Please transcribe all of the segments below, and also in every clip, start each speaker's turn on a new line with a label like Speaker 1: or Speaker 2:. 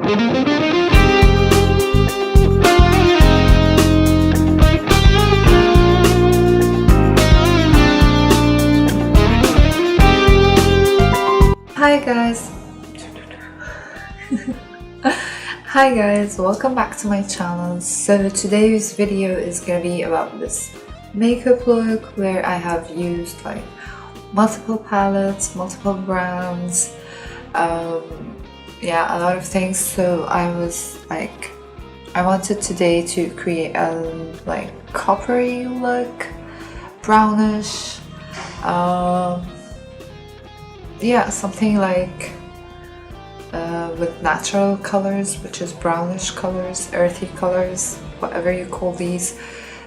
Speaker 1: Hi guys! Hi guys, welcome back to my channel. So today's video is gonna be about this makeup look where I have used like multiple palettes, multiple brands, yeah, a lot of things. So I was like, I wanted today to create a like coppery look, brownish, yeah, something like with natural colors, which is brownish colors, earthy colors, whatever you call these.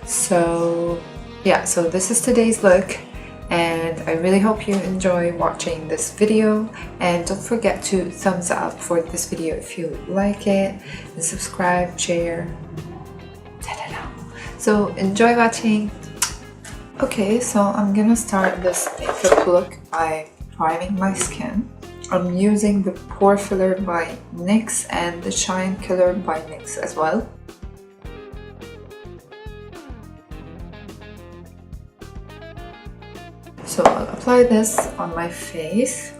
Speaker 1: So yeah, so this is today's look, and I really hope you enjoy watching this video, and don't forget to thumbs up for this video if you like it, and subscribe, share. So enjoy watching. Okay, so I'm gonna start this makeup look by priming my skin. I'm using the Pore filler by NYX and the Shine Killer by NYX as well. So I'll apply this on my face.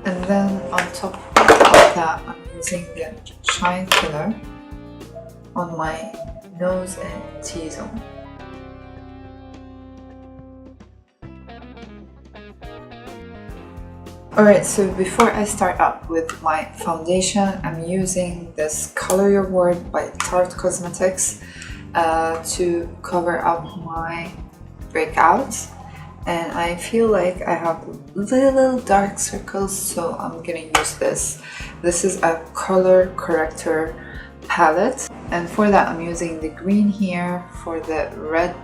Speaker 1: And then on top of that, I'm using the Shine Killer on my nose and T-zone. Alright, so before I start up with my foundation, I'm using this Color Your Word by Tarte Cosmetics to cover up my breakouts. And I feel like I have little dark circles, so I'm gonna use this. This is a color corrector palette, and for that I'm using the green here for the red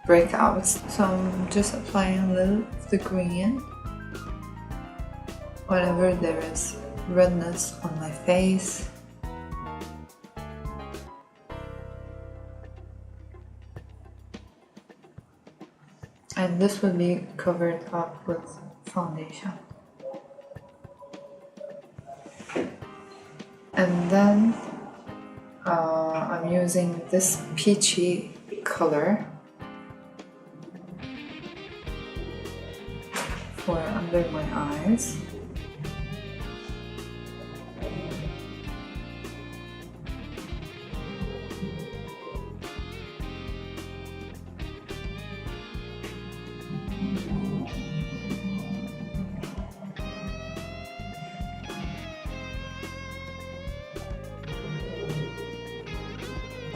Speaker 1: breakouts. So I'm just applying a little of the green whenever there is redness on my face. And this will be covered up with foundation. And then I'm using this peachy color for under my eyes.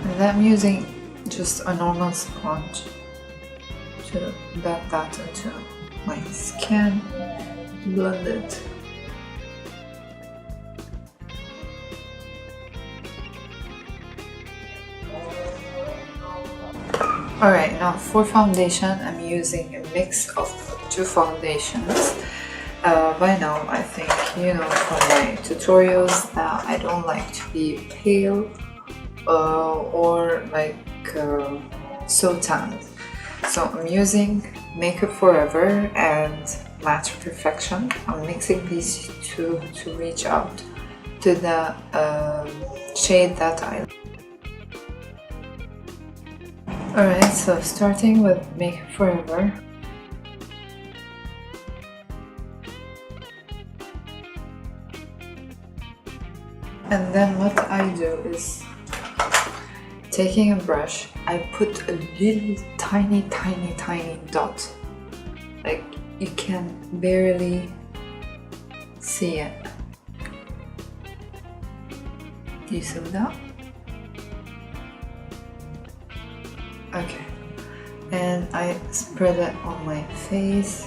Speaker 1: And I'm using just a normal sponge to dab that into my skin, blend it. Alright, now for foundation, I'm using a mix of two foundations. By now, I think you know from my tutorials that I don't like to be pale or like so tanned. So I'm using Makeup Forever and Matte Perfection. I'm mixing these two to reach out to the shade that I like. Alright, so starting with Makeup Forever. And then what I do is, taking a brush, I put a little tiny dot. Like you can barely see it. Do you see that? Okay. And I spread it on my face.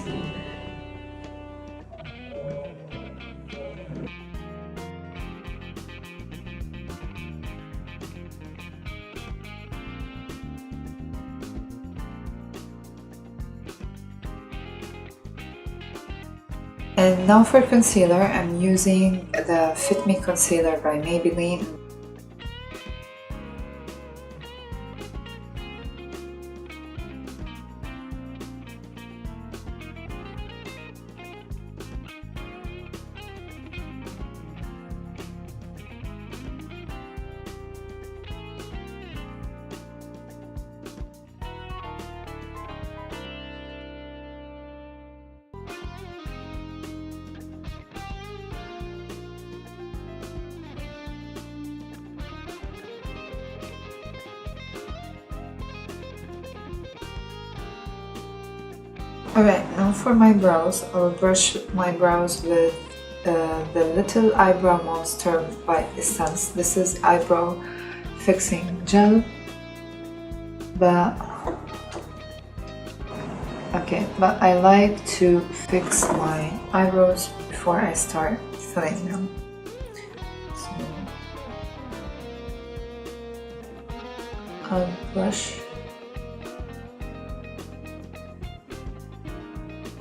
Speaker 1: And now for concealer, I'm using the Fit Me Concealer by Maybelline. Alright, now for my brows, I'll brush my brows with the Little Eyebrow Monster by Essence. This is eyebrow fixing gel, but I like to fix my eyebrows before I start filling them. So I'll brush.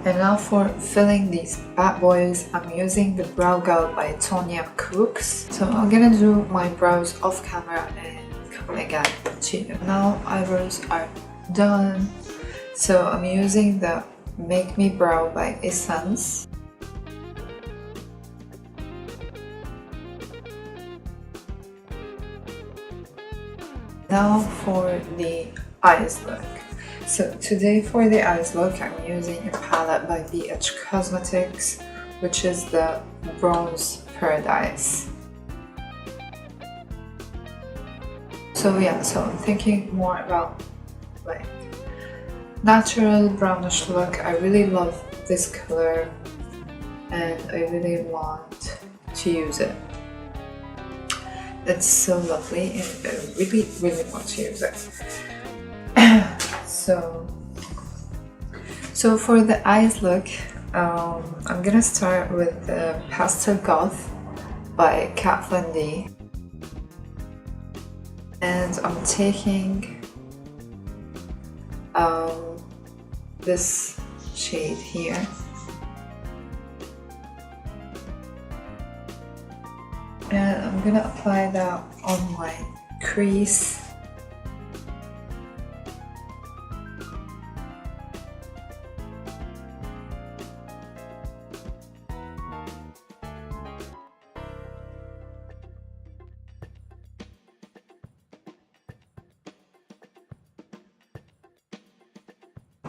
Speaker 1: And now for filling these bad boys, I'm using the Brow Gel by Tonya Crooks. So I'm gonna do my brows off camera and come again to you. Now eyebrows are done. So I'm using the Make Me Brow by Essence. Now for the eyes look. So today for the eyes look, I'm using a palette by BH Cosmetics, which is the Bronze Paradise. So yeah, so I'm thinking more about like natural brownish look. I really love this color and I really want to use it. It's so lovely and I really want to use it. So for the eyes look, I'm gonna start with the Pastel Goth by Kat Von D. And I'm taking this shade here. And I'm gonna apply that on my crease.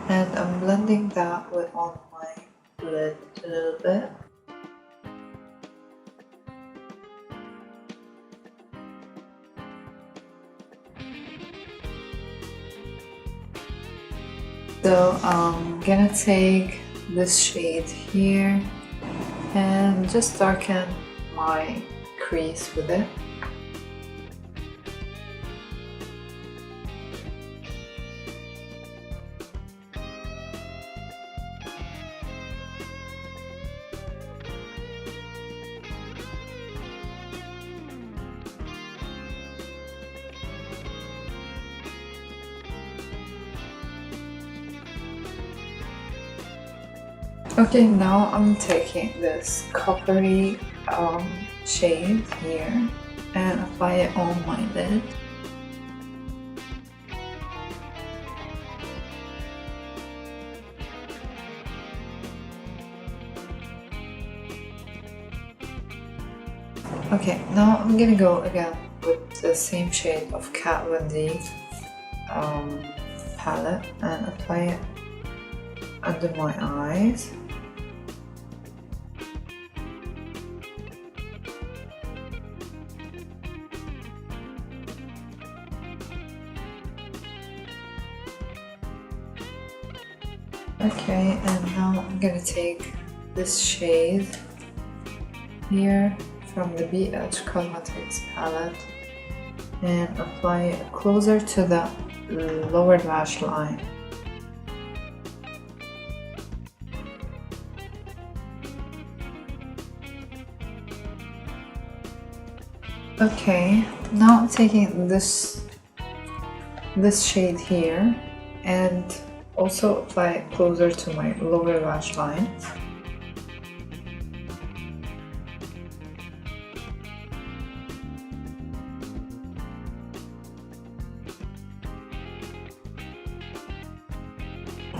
Speaker 1: And I'm blending that on my lid a little bit. So I'm gonna take this shade here and just darken my crease with it. Okay, now I'm taking this coppery shade here and apply it on my lid. Okay, now I'm gonna go again with the same shade of Kat Von D palette and apply it under my eyes. Okay, and now I'm gonna take this shade here from the BH Cosmetics palette and apply it closer to the lower lash line. Okay, now I'm taking this shade here and also apply it closer to my lower lash line.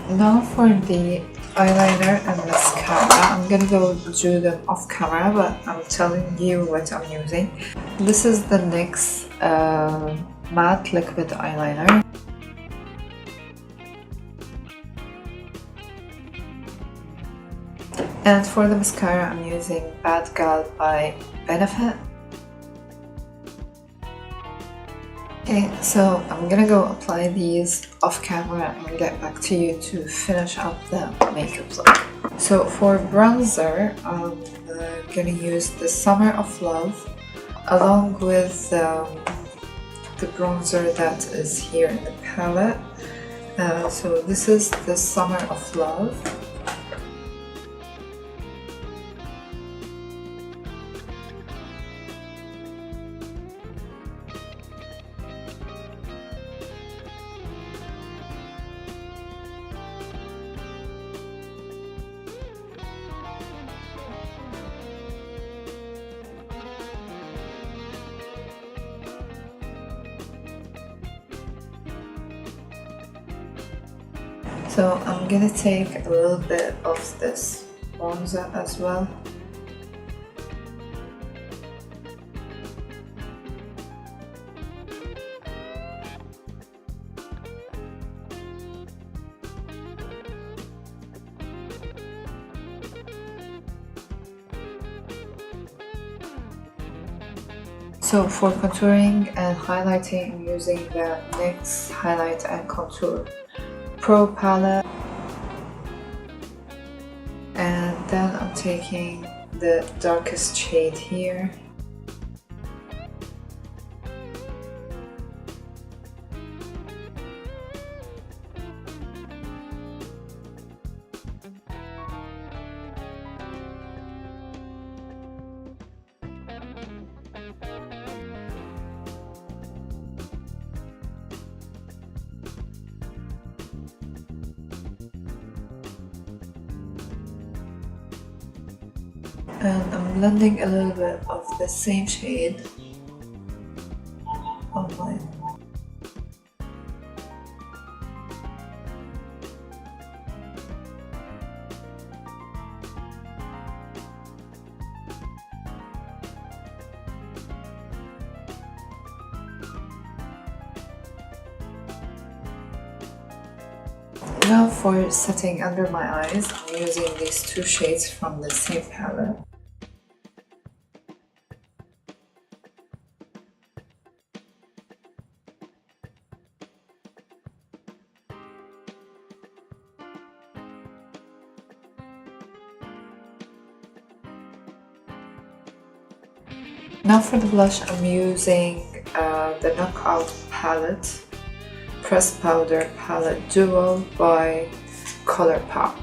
Speaker 1: Now for the eyeliner and mascara, I'm gonna go do them off camera, but I'm telling you what I'm using. This is the NYX matte liquid eyeliner. And for the mascara, I'm using Bad Gal by Benefit. Okay, so I'm gonna go apply these off camera and get back to you to finish up the makeup look. So for bronzer, I'm gonna use the Summer of Love along with the bronzer that is here in the palette. So this is the Summer of Love. So I'm gonna take a little bit of this bronzer as well. So for contouring and highlighting, I'm using the NYX Highlight and Contour Pro palette, and then I'm taking the darkest shade here. And I'm blending a little bit of the same shade on mine. Now for setting under my eyes, I'm using these two shades from the same palette. Now for the blush, I'm using the Knokout palette, Pressed Powder Palette Duo by Colourpop.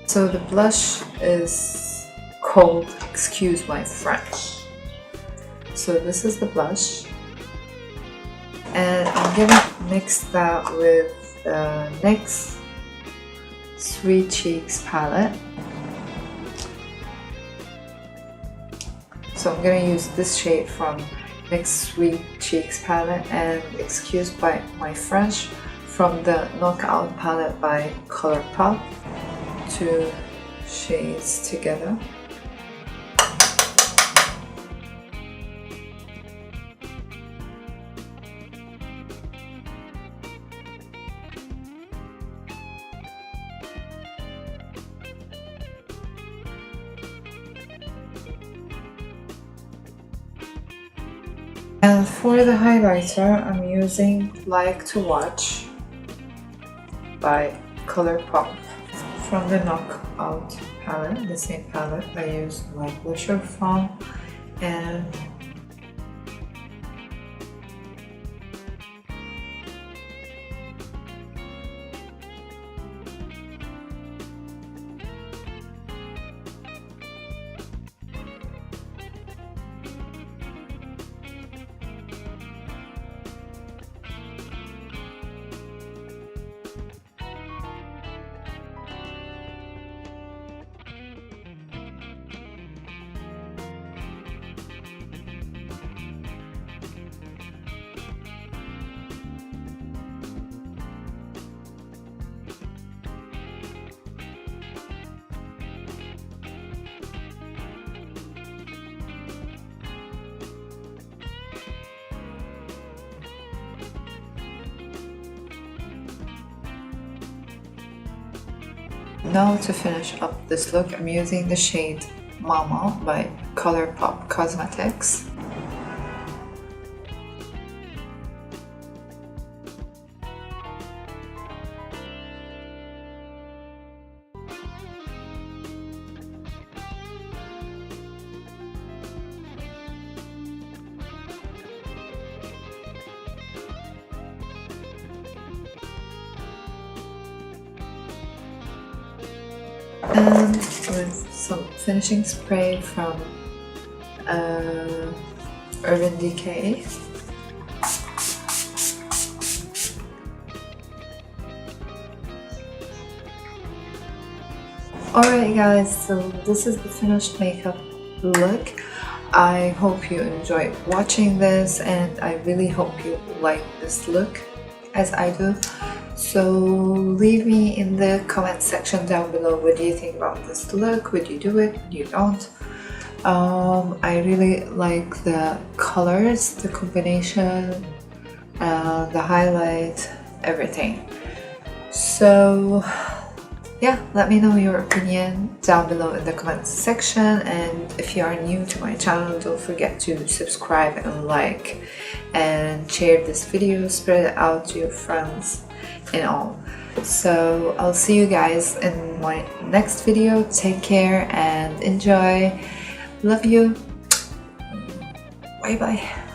Speaker 1: So the blush is called Excuse My French. So this is the blush, and I'm gonna mix that with NYX Sweet Cheeks palette. So I'm gonna use this shade from NYX Sweet Cheeks palette and Excuse My French from the Knokout palette by Colourpop. Two shades together. And for the highlighter, I'm using Like to Watch by Colourpop from the Knokout palette, the same palette I used my blusher from. And now to finish up this look, I'm using the shade Mama by Colourpop Cosmetics. And with some finishing spray from Urban Decay. Alright guys, so this is the finished makeup look. I hope you enjoyed watching this, and I really hope you like this look as I do. So leave me in the comment section down below, what do you think about this look? Would you do it? Would you don't? I really like the colors, the combination, the highlight, everything. So yeah, let me know your opinion down below in the comments section, and if you are new to my channel, don't forget to subscribe and like and share this video, spread it out to your friends and all. So I'll see you guys in my next video. Take care and enjoy. Love you. Bye bye.